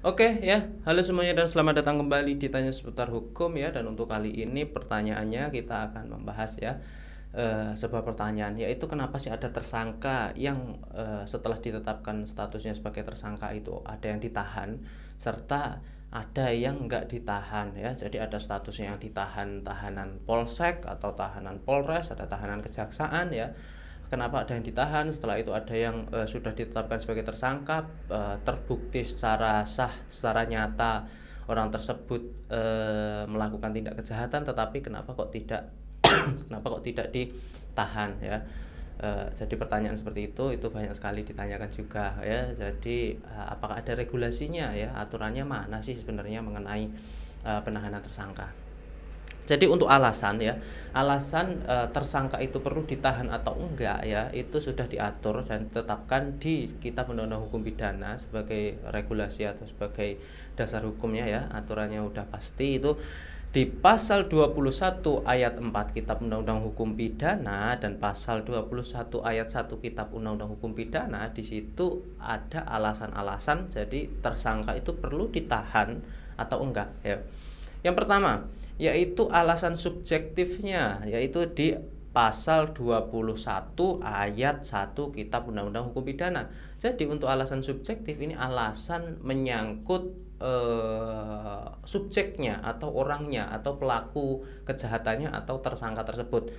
Oke ya, halo semuanya dan selamat datang kembali di Tanya Seputar Hukum ya. Dan untuk kali ini pertanyaannya kita akan membahas ya sebuah pertanyaan, yaitu kenapa sih ada tersangka yang setelah ditetapkan statusnya sebagai tersangka itu ada yang ditahan serta ada yang enggak ditahan ya. Jadi ada statusnya yang ditahan, tahanan polsek atau tahanan polres, ada tahanan kejaksaan ya. Kenapa ada yang ditahan, setelah itu ada yang sudah ditetapkan sebagai tersangka, terbukti secara sah, secara nyata orang tersebut melakukan tindak kejahatan, tetapi kenapa kok tidak kenapa kok tidak ditahan ya. Jadi pertanyaan seperti itu banyak sekali ditanyakan juga ya. Jadi apakah ada regulasinya ya, aturannya mana sih sebenarnya mengenai penahanan tersangka. Jadi untuk alasan ya, alasan tersangka itu perlu ditahan atau enggak ya, itu sudah diatur dan ditetapkan di Kitab Undang-Undang Hukum Pidana sebagai regulasi atau sebagai dasar hukumnya ya. Aturannya udah pasti itu di pasal 21 ayat 4 Kitab Undang-Undang Hukum Pidana dan pasal 21 ayat 1 Kitab Undang-Undang Hukum Pidana. Di situ ada alasan-alasan jadi tersangka itu perlu ditahan atau enggak ya. Yang pertama, yaitu alasan subjektifnya, yaitu di pasal 21 ayat 1 Kitab Undang-Undang Hukum Pidana. Jadi untuk alasan subjektif ini alasan menyangkut subjeknya atau orangnya atau pelaku kejahatannya atau tersangka tersebut.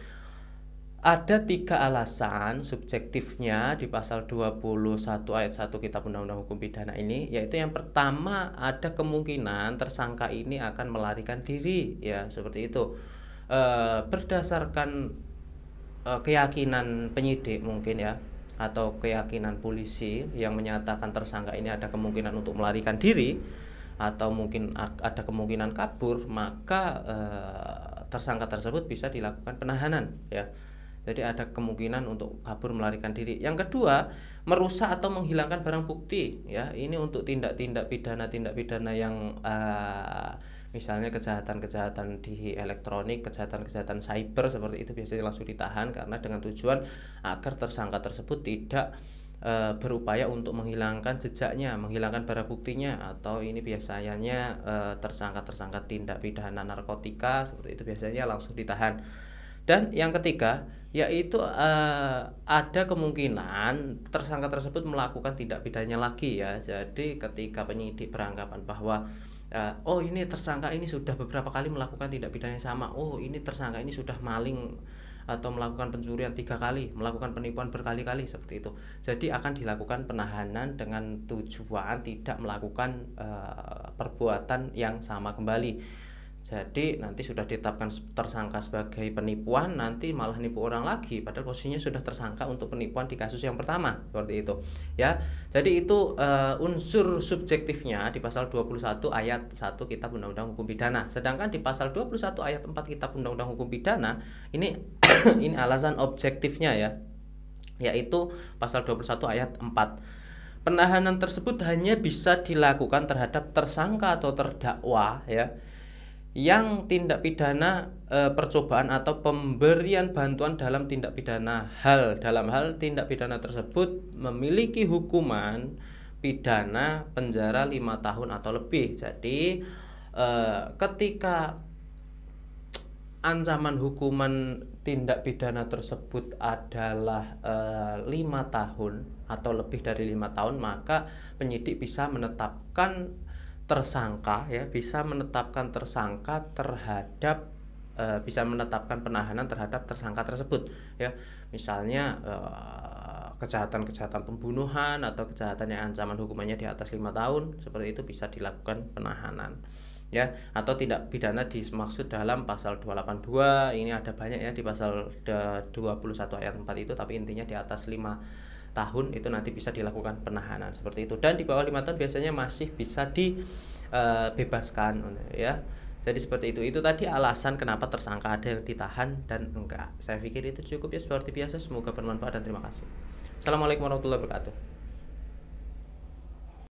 Ada 3 alasan subjektifnya di pasal 21 ayat 1 Kitab Undang-Undang Hukum Pidana ini, yaitu yang pertama ada kemungkinan tersangka ini akan melarikan diri ya, seperti itu. Berdasarkan keyakinan penyidik mungkin ya, atau keyakinan polisi yang menyatakan tersangka ini ada kemungkinan untuk melarikan diri atau mungkin ada kemungkinan kabur, maka tersangka tersebut bisa dilakukan penahanan ya. Jadi ada kemungkinan untuk kabur melarikan diri. Yang kedua, merusak atau menghilangkan barang bukti ya. Ini untuk tindak pidana yang misalnya kejahatan di elektronik, kejahatan cyber seperti itu biasanya langsung ditahan karena dengan tujuan agar tersangka tersebut tidak berupaya untuk menghilangkan jejaknya, menghilangkan barang buktinya, atau ini biasanya tersangka tindak pidana narkotika seperti itu biasanya langsung ditahan. Dan yang ketiga, yaitu ada kemungkinan tersangka tersebut melakukan tindak pidananya lagi ya. Jadi ketika penyidik beranggapan bahwa oh ini tersangka ini sudah beberapa kali melakukan tindak pidana yang sama, oh ini tersangka ini sudah maling atau melakukan pencurian 3 kali, melakukan penipuan berkali-kali seperti itu. Jadi akan dilakukan penahanan dengan tujuan tidak melakukan perbuatan yang sama kembali. Jadi nanti sudah ditetapkan tersangka sebagai penipuan, nanti malah nipu orang lagi padahal posisinya sudah tersangka untuk penipuan di kasus yang pertama, seperti itu ya. Jadi itu unsur subjektifnya di pasal 21 ayat 1 Kitab Undang-Undang Hukum Pidana. Sedangkan di pasal 21 ayat 4 Kitab Undang-Undang Hukum Pidana ini ini alasan objektifnya ya, yaitu pasal 21 ayat 4. Penahanan tersebut hanya bisa dilakukan terhadap tersangka atau terdakwa ya yang tindak pidana percobaan atau pemberian bantuan dalam tindak pidana dalam hal tindak pidana tersebut memiliki hukuman pidana penjara 5 tahun atau lebih. Jadi ketika ancaman hukuman tindak pidana tersebut adalah 5 tahun atau lebih dari 5 tahun, maka penyidik bisa menetapkan tersangka ya, bisa menetapkan penahanan terhadap tersangka tersebut ya. Misalnya kejahatan pembunuhan atau kejahatan yang ancaman hukumannya di atas 5 tahun seperti itu bisa dilakukan penahanan ya. Atau tindak pidana dimaksud dalam pasal 282, ini ada banyak ya di pasal 21 ayat 4 itu, tapi intinya di atas 5 tahun itu nanti bisa dilakukan penahanan seperti itu. Dan di bawah 5 tahun biasanya masih bisa dibebaskan ya. Jadi seperti itu. Itu tadi alasan kenapa tersangka ada yang ditahan dan enggak. Saya pikir itu cukup ya, seperti biasa. Semoga bermanfaat dan terima kasih. Assalamualaikum warahmatullahi wabarakatuh.